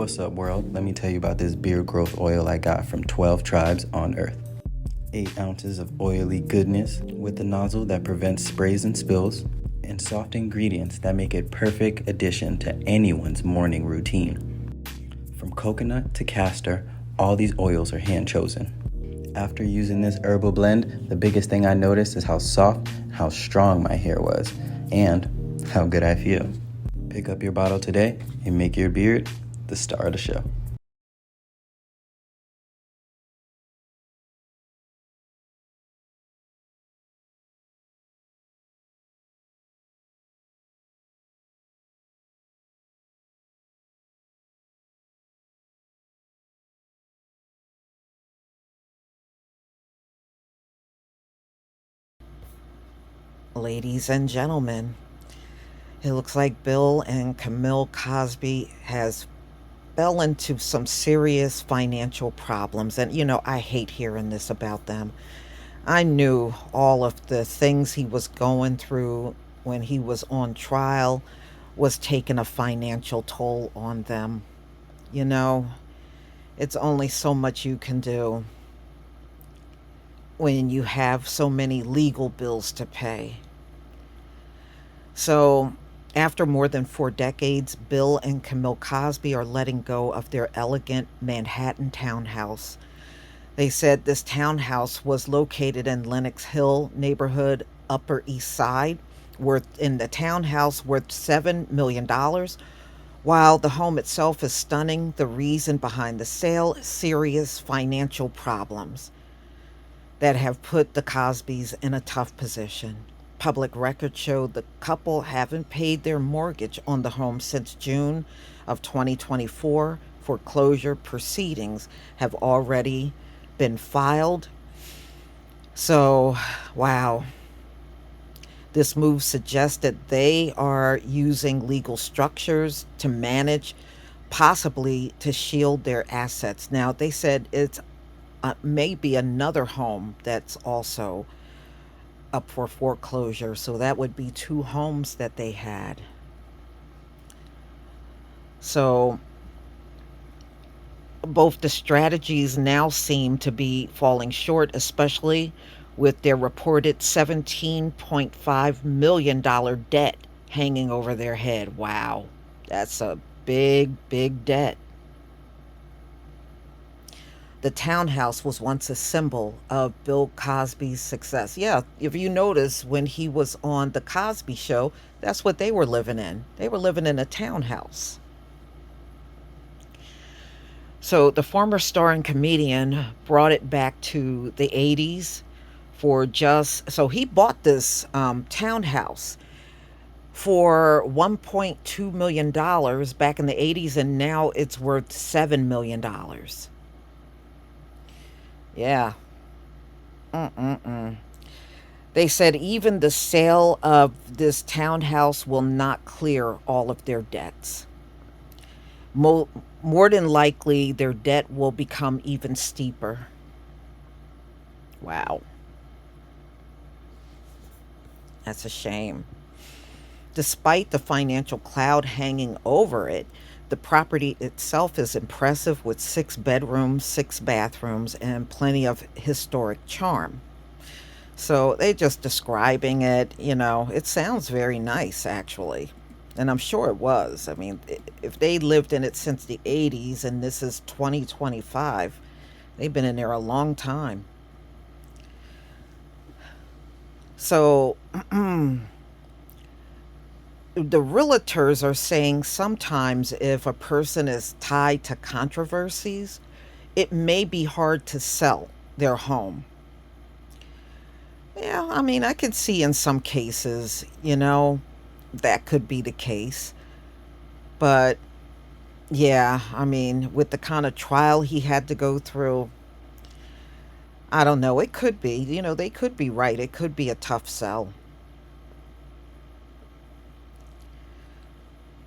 What's up, world? Let me tell you about this beard growth oil I got from 12 tribes on Earth. 8 ounces of oily goodness with a nozzle that prevents sprays and spills, and soft ingredients that make it perfect addition to anyone's morning routine. From coconut to castor, all these oils are hand chosen. After using this herbal blend, the biggest thing I noticed is how soft and how strong my hair was, and how good I feel. Pick up your bottle today and make your beard the star of the show. Ladies and gentlemen, it looks like Bill and Camille Cosby has fell into some serious financial problems. And I hate hearing this about them. I knew all of the things he was going through when he was on trial was taking a financial toll on them. You know, it's only so much you can do when you have so many legal bills to pay. So, after more than 4 decades, Bill and Camille Cosby are letting go of their elegant Manhattan townhouse. They said this townhouse was located in Lenox Hill neighborhood, Upper East Side, worth in the townhouse worth $7 million. While the home itself is stunning, the reason behind the sale is serious financial problems that have put the Cosbys in a tough position. Public records show the couple haven't paid their mortgage on the home since June of 2024. Foreclosure proceedings have already been filed. So, wow. This move suggests that they are using legal structures to manage, possibly to shield their assets. Now, they said it's maybe another home that's also up for foreclosure. So that would be two homes that they had. So both the strategies now seem to be falling short, especially with their reported $17.5 million debt hanging over their head. Wow, that's a big, big debt. The townhouse was once a symbol of Bill Cosby's success. Yeah, if you notice, when he was on The Cosby Show, that's what they were living in. They were living in a townhouse. So the former star and comedian brought it back to the 80s for just, so he bought this townhouse for $1.2 million back in the 80s, and now it's worth $7 million. Yeah. Mm-mm-mm. They said even the sale of this townhouse will not clear all of their debts. Mo- More than likely, their debt will become even steeper. Wow, that's a shame. Despite the financial cloud hanging over it, the property itself is impressive with 6 bedrooms, 6 bathrooms, and plenty of historic charm. So they just describing it, it sounds very nice actually. And I'm sure it was. I mean, if they lived in it since the 80s and this is 2025, they've been in there a long time. So the realtors are saying sometimes if a person is tied to controversies, it may be hard to sell their home. Yeah, I mean, I could see in some cases, that could be the case. But yeah, I mean, with the kind of trial he had to go through, I don't know. It could be, they could be right. It could be a tough sell.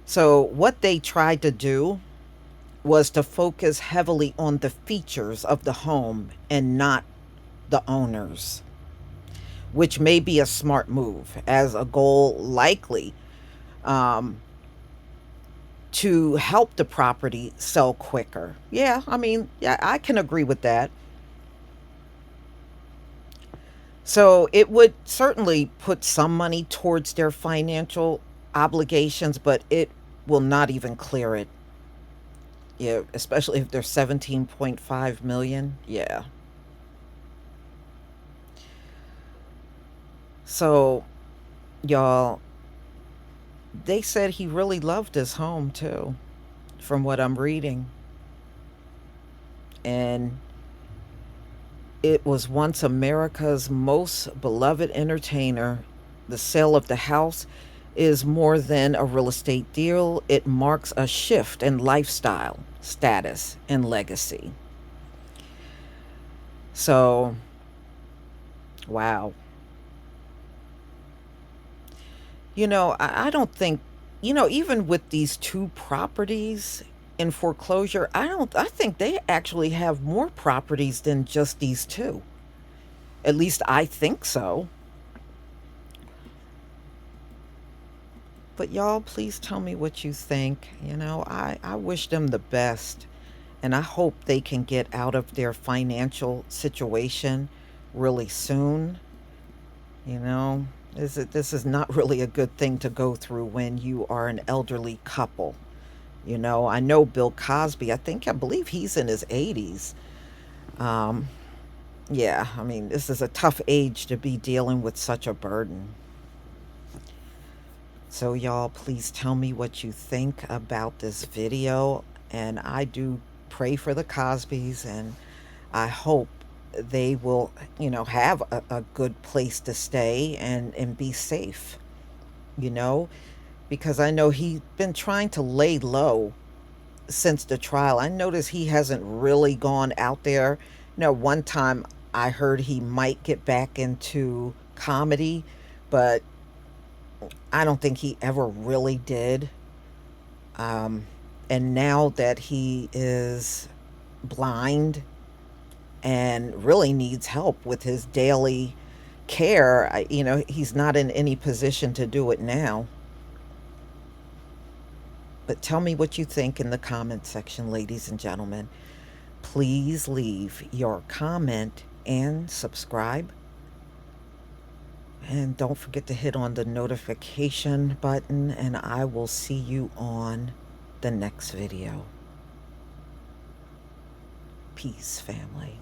So, what they tried to do was to focus heavily on the features of the home and not the owners, which may be a smart move, as a goal likely um, to help the property sell quicker. Yeah, I mean, yeah, I can agree with that. So it would certainly put some money towards their financial obligations, but it will not even clear it. Yeah, especially if they're 17.5 million. Yeah. So, y'all, they said he really loved his home too, from what I'm reading. And it was once America's most beloved entertainer. The sale of the house is more than a real estate deal, it marks a shift in lifestyle, status, and legacy. So, wow. I don't think, even with these two properties in foreclosure, I think they actually have more properties than just these two. At least I think so. But y'all, please tell me what you think. I wish them the best, and I hope they can get out of their financial situation really soon. You know, this is not really a good thing to go through when you are an elderly couple. I know Bill Cosby, I believe he's in his 80s. Um, yeah, I mean, this is a tough age to be dealing with such a burden. So, y'all, please tell me what you think about this video. And I do pray for the Cosbys, and I hope they will, have a good place to stay and be safe, you know, because I know he's been trying to lay low since the trial. I noticed he hasn't really gone out there. One time I heard he might get back into comedy, but I don't think he ever really did. Um, and now that he is blind and really needs help with his daily care, he's not in any position to do it now. But tell me what you think in the comment section, ladies and gentlemen. Please leave your comment and subscribe. And don't forget to hit on the notification button, and I will see you on the next video. Peace, family.